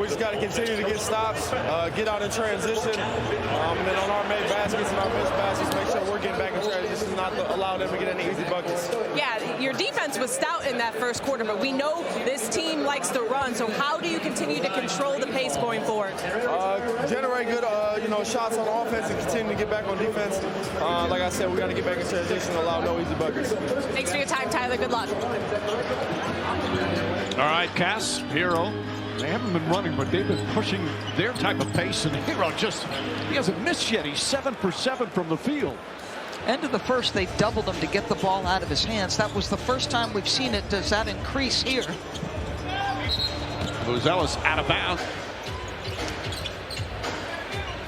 we just got to continue to get stops, get out in transition, and on our made baskets and our missed baskets, make sure we're getting back in transition, not to allow them to get any easy buckets. Yeah, your defense was stout in that first quarter, but we know this team likes to run. So how do you continue to control the pace going forward? Generate good, shots on offense and continue to get back on defense. Like I said, we got to get back in transition and allow no easy buckets. Thanks for your time, Tyler. Good luck. All right, Cass, Herro. They haven't been running, but they've been pushing their type of pace, and Herro he hasn't missed yet. He's 7 for 7 from the field. End of the first, they doubled him to get the ball out of his hands. That was the first time we've seen it. Does that increase here? Buzelis out of bounds.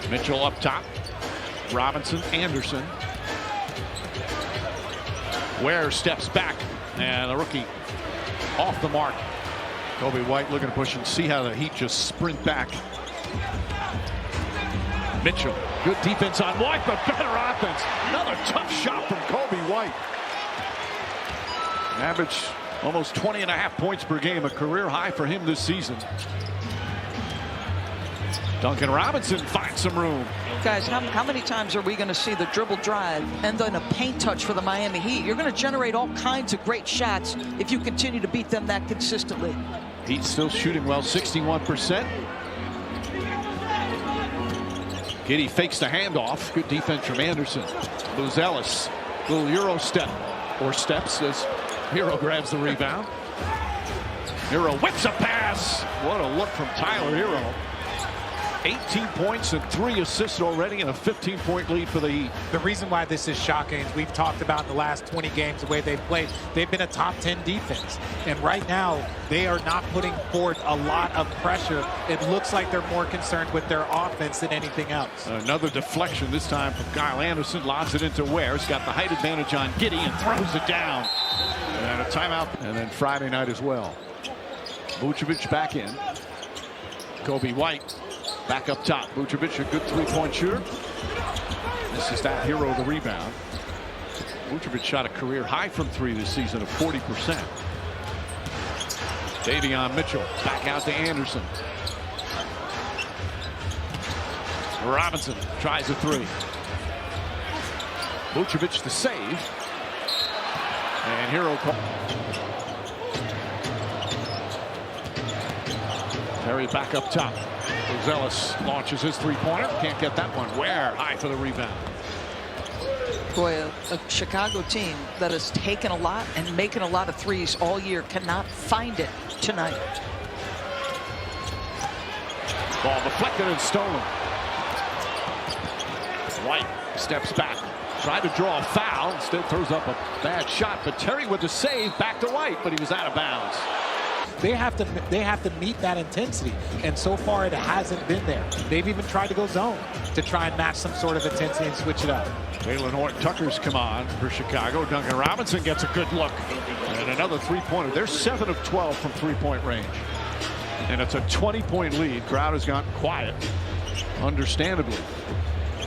Mitchell up top. Robinson, Anderson. Ware steps back, and the rookie off the mark. Coby White looking to push and see how the Heat just sprint back. Mitchell, good defense on White, but better offense. Another tough shot from Coby White. Average almost 20.5 points per game, a career high for him this season. Duncan Robinson finds some room. Guys, how many times are we going to see the dribble drive and then a paint touch for the Miami Heat? You're going to generate all kinds of great shots if you continue to beat them that consistently. Heat still shooting well, 61%. Giddey fakes the handoff. Good defense from Anderson. Buzelis, little Euro step, or steps as Herro grabs the rebound. Herro whips a pass. What a look from Tyler Herro. 18 points and 3 assists already, and a 15-point lead for the Heat. The reason why this is shocking is we've talked about in the last 20 games the way they've played. They've been a top 10 defense, and right now they are not putting forth a lot of pressure. It looks like they're more concerned with their offense than anything else. Another deflection, this time from Kyle Anderson. Lobs it into Ware. He's got the height advantage on Giddey and throws it down. And a timeout. And then Friday night as well. Vucevic back in. Coby White back up top. Vucevic, a good three-point shooter. This is that Herro, the rebound. Vucevic shot a career high from 3 this season of 40%. Davion Mitchell back out to Anderson. Robinson tries a 3. Vucevic the save. And Herro. Terry back up top. Buzelis launches his three-pointer. Can't get that one. Ware high for the rebound. Boy, a Chicago team that has taken a lot and making a lot of threes all year cannot find it tonight. Ball deflected and stolen. White steps back. Tried to draw a foul. Instead throws up a bad shot. But Terry with the save back to White, but he was out of bounds. They have to meet that intensity, and so far it hasn't been there. They've even tried to go zone to try and match some sort of intensity and switch it up. Jalen Horton-Tucker's come on for Chicago. Duncan Robinson gets a good look. And another three-pointer. They're 7 of 12 from three-point range. And it's a 20-point lead. Crowd has gone quiet, understandably.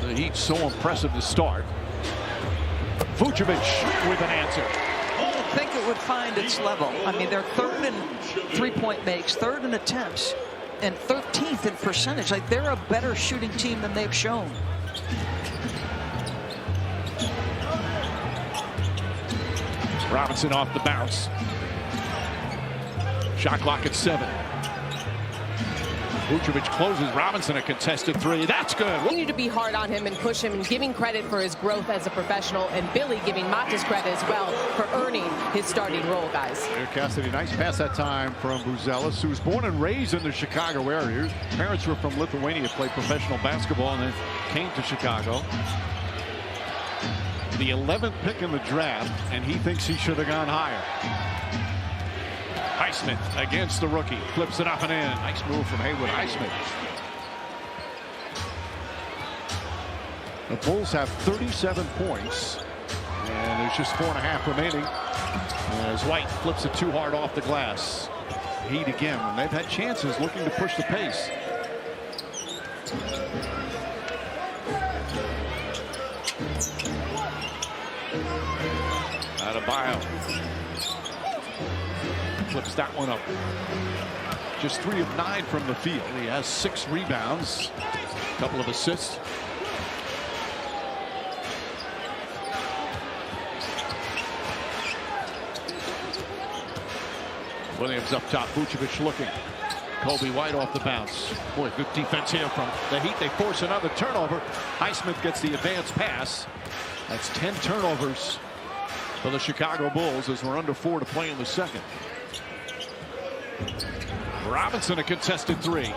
The Heat so impressive to start. Vucevic with an answer. I think it would find its level. I mean, they're 3rd in three-point makes, 3rd in attempts, and 13th in percentage. Like, they're a better shooting team than they've shown. Robinson off the bounce. Shot clock at 7. Vucevic closes. Robinson a contested 3. That's good. We need to be hard on him and push him and giving credit for his growth as a professional, and Billy giving Matas credit as well for earning his starting role, guys. There, Cassidy, nice pass that time from Buzelis, who was born and raised in the Chicago area. His parents were from Lithuania, played professional basketball, and then came to Chicago. The 11th pick in the draft, and he thinks he should have gone higher. Highsmith against the rookie. Flips it up and in. Nice move from Haywood Highsmith. The Bulls have 37 points. And there's just 4.5 remaining. As White flips it too hard off the glass. Heat again. And they've had chances looking to push the pace. Adebayo flips that one up. just 3 of 9 from the field. He has 6 rebounds, a couple of assists. Williams up top, Vucevic looking. Kobe White off the bounce. Boy, good defense here from the Heat. They force another turnover. Highsmith gets the advance pass. That's 10 turnovers for the Chicago Bulls as we're under 4 to play in the second. Robinson a contested 3.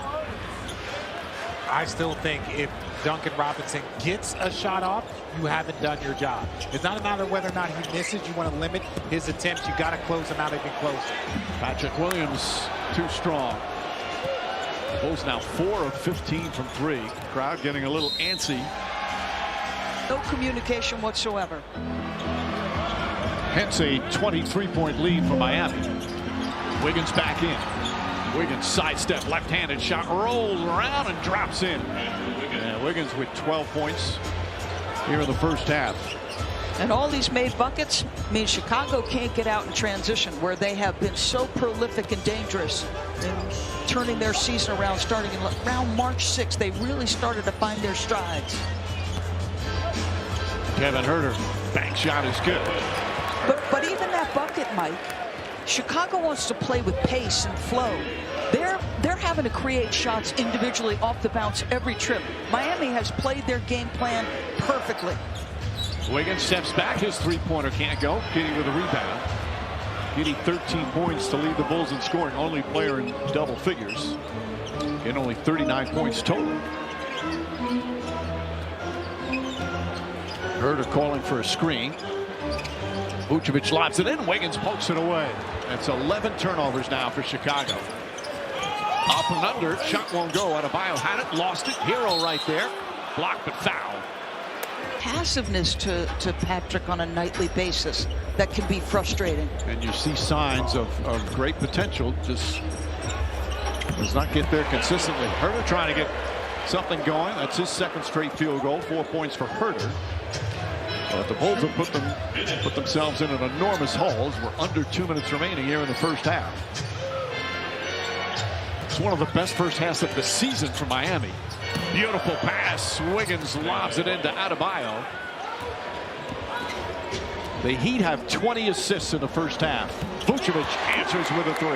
I still think if Duncan Robinson gets a shot off, you haven't done your job. It's not a matter of whether or not he misses. You want to limit his attempts. You got to close him out even closer. Patrick Williams too strong. Bulls now 4 of 15 from 3. Crowd getting a little antsy. No communication whatsoever. Hence a 23-point lead for Miami. Wiggins back in. Wiggins sidestep, left-handed shot, rolls around and drops in. And Wiggins with 12 points here in the first half. And all these made buckets mean Chicago can't get out in transition, where they have been so prolific and dangerous in turning their season around. Starting in around March 6th, they really started to find their strides. Kevin Huerter, bank shot is good. But even that bucket, Mike, Chicago wants to play with pace and flow. They're having to create shots individually off the bounce every trip. Miami has played their game plan perfectly. Wiggins steps back. His three-pointer can't go. Giddey with a rebound. Giddey 13 points to lead the Bulls in scoring. Only player in double figures. And only 39 points total. Huerter calling for a screen. Vucevic lobs it in. Wiggins pokes it away. That's 11 turnovers now for Chicago. Up and under. Shot won't go. Adebayo had it. Lost it. Hero right there. Blocked but foul. Passiveness to Patrick on a nightly basis that can be frustrating. And you see signs of great potential. Just does not get there consistently. Huerter trying to get something going. That's his second straight field goal. 4 points for Huerter. But the Bulls have put themselves in an enormous hole as we're under 2 minutes remaining here in the first half. It's one of the best first halves of the season for Miami. Beautiful pass. Wiggins lobs it into Adebayo. The Heat have 20 assists in the first half. Vucevic answers with a 3.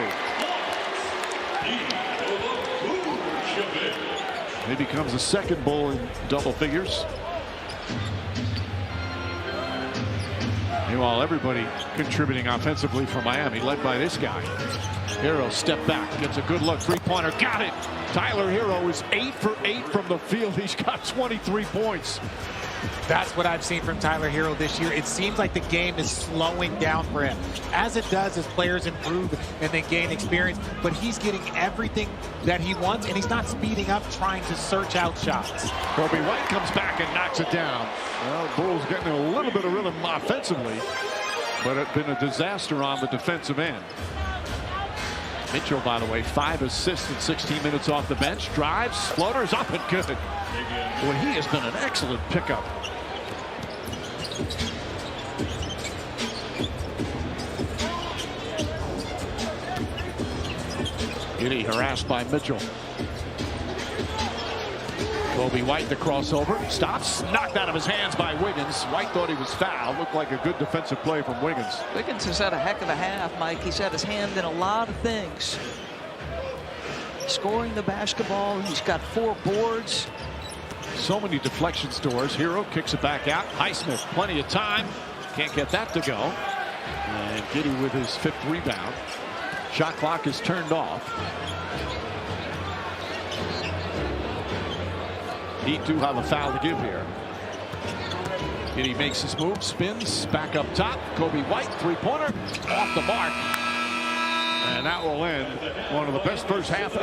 He becomes the second Bull in double figures. Meanwhile, everybody contributing offensively for Miami, led by this guy. Hero step back, gets a good look, three-pointer, got it. Tyler Hero is 8 for 8 from the field. He's got 23 points. That's what I've seen from Tyler Hero this year. It seems like the game is slowing down for him, as it does as players improve and they gain experience. But he's getting everything that he wants, and he's not speeding up trying to search out shots. Kobe White comes back and knocks it down. Well, Bulls getting a little bit of rhythm offensively, but it's been a disaster on the defensive end. Mitchell, by the way, 5 assists in 16 minutes off the bench. Drives, floaters up and good. Boy, he has been an excellent pickup. Giddey harassed by Mitchell. Kobe White, the crossover. Stops, knocked out of his hands by Wiggins. White thought he was fouled. Looked like a good defensive play from Wiggins. Wiggins has had a heck of a half, Mike. He's had his hand in a lot of things. Scoring the basketball. He's got 4 boards. So many deflection stores. Hero kicks it back out. Highsmith, plenty of time. Can't get that to go. And Giddey with his 5th rebound. Shot clock is turned off. Heat do have a foul to give here. Giddey makes his move, spins, back up top. Kobe White, three-pointer, off the mark. And that will end one of the best first half.